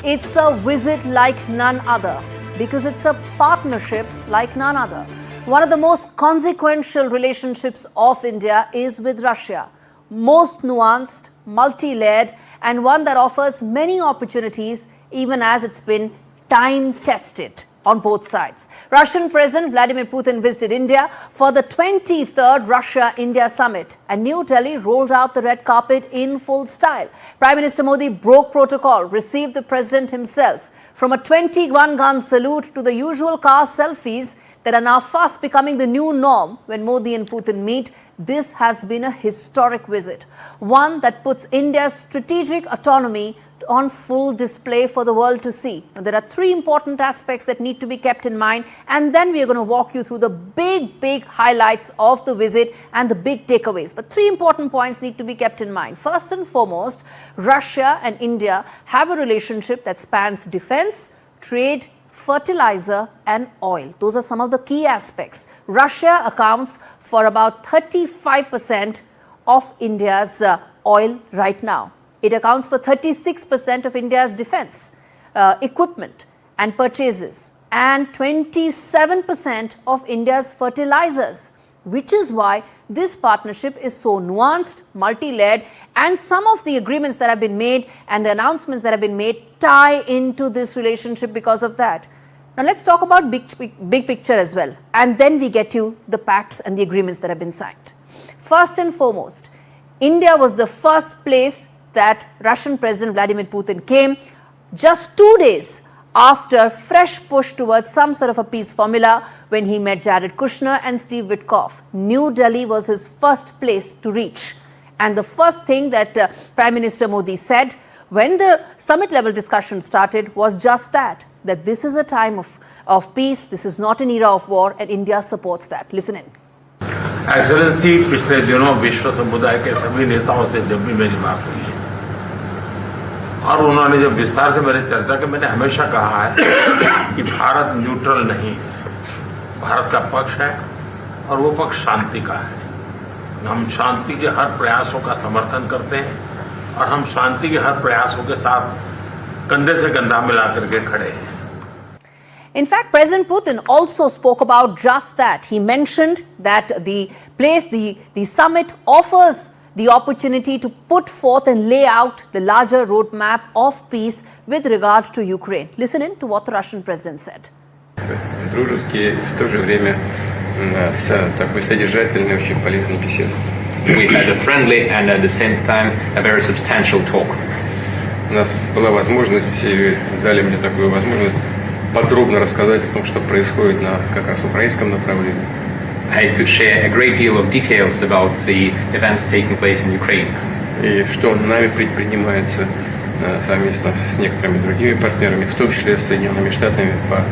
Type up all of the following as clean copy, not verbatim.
It's a visit like none other because it's a partnership like none other. One of the most consequential relationships of India is with Russia. Most nuanced, multi-layered, and one that offers many opportunities even as it's been time-tested on both sides. Russian President Vladimir Putin visited India for the 23rd Russia-India summit, and New Delhi rolled out the red carpet in full style. Prime Minister Modi broke protocol, received the president himself. From a 21-gun salute to the usual car selfies that are now fast becoming the new norm when Modi and Putin meet, this has been a historic visit, one that puts India's strategic autonomy on full display for the world to see. Now, there are three important aspects that need to be kept in mind, and then we are going to walk you through the big highlights of the visit and the big takeaways. But three important points need to be kept in mind. First and foremost, Russia and India have a relationship that spans defense, trade, fertilizer and oil. Those are some of the key aspects. Russia accounts for about 35% of India's oil right now. It accounts for 36% of India's defense equipment and purchases and 27% of India's fertilizers, which is why this partnership is so nuanced, multi-layered, and some of the agreements that have been made and the announcements that have been made tie into this relationship because of that. Now let's talk about big picture as well, and then we get you the pacts and the agreements that have been signed. First and foremost, India was the first place that Russian President Vladimir Putin came just 2 days after fresh push towards some sort of a peace formula when he met Jared Kushner and Steve Witkoff. New Delhi was his first place to reach. And the first thing that Prime Minister Modi said when the summit level discussion started was just that this is a time of peace, this is not an era of war, and India supports that. Listen in. Excellency पिछले दिनों विश्व समुदाय के सभी नेताओं से जब भी मेरी बात हुई है और उन्होंने जब विस्तार से मेरी चर्चा की, मैंने हमेशा कहा है कि भारत न्यूट्रल नहीं है, भारत का पक्ष है और वो पक्ष शांति का है। हम शांति के हर प्रयासों का समर्थन करते हैं और हम शांति के हर प्रयासों के साथ कंधे से कंधा मिला करके खड़े हैं। In fact, President Putin also spoke about just that. He mentioned that the summit offers the opportunity to put forth and lay out the larger roadmap of peace with regard to Ukraine. Listen in to what the Russian president said. Дружеские, в то же время с такой содержательной, очень полезной беседой. We had a friendly and at the same time a very substantial talk. У нас была возможность, и дали мне такую возможность подробно рассказать о том, что происходит на как раз украинском направлении. I could share a great deal of details about the events taking place in Ukraine. И что нами предпринимается совместно с некоторыми другими партнерами, в том числе с Соединенными Штатами, по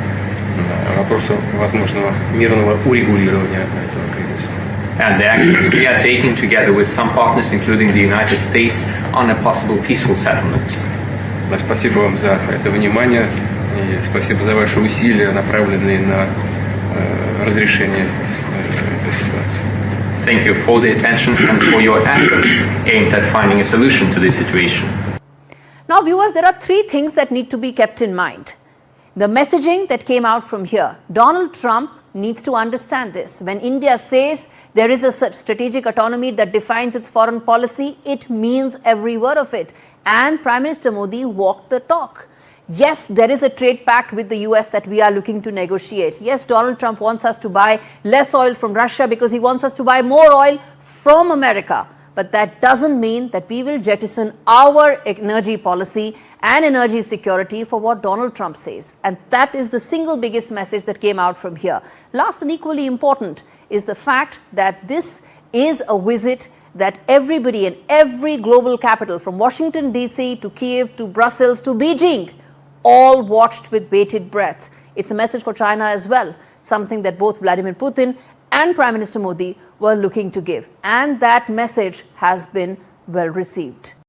вопросу возможного мирного урегулирования этого кризиса. And the actions we are taking together with some partners, including the United States, on a possible peaceful settlement. Спасибо вам за это внимание и спасибо за ваши усилия, направленные на разрешение этой ситуации. Thank you for the attention and for your efforts aimed at finding a solution to this situation. Now, viewers, there are three things that need to be kept in mind. The messaging that came out from here. Donald Trump needs to understand this. When India says there is a strategic autonomy that defines its foreign policy, it means every word of it. And Prime Minister Modi walked the talk. Yes, there is a trade pact with the US that we are looking to negotiate. Yes, Donald Trump wants us to buy less oil from Russia because he wants us to buy more oil from America. But that doesn't mean that we will jettison our energy policy and energy security for what Donald Trump says. And that is the single biggest message that came out from here. Last and equally important is the fact that this is a visit that everybody in every global capital, from Washington DC to Kiev to Brussels to Beijing, all watched with bated breath. It's a message for China as well, something that both Vladimir Putin and Prime Minister Modi were looking to give. And that message has been well received.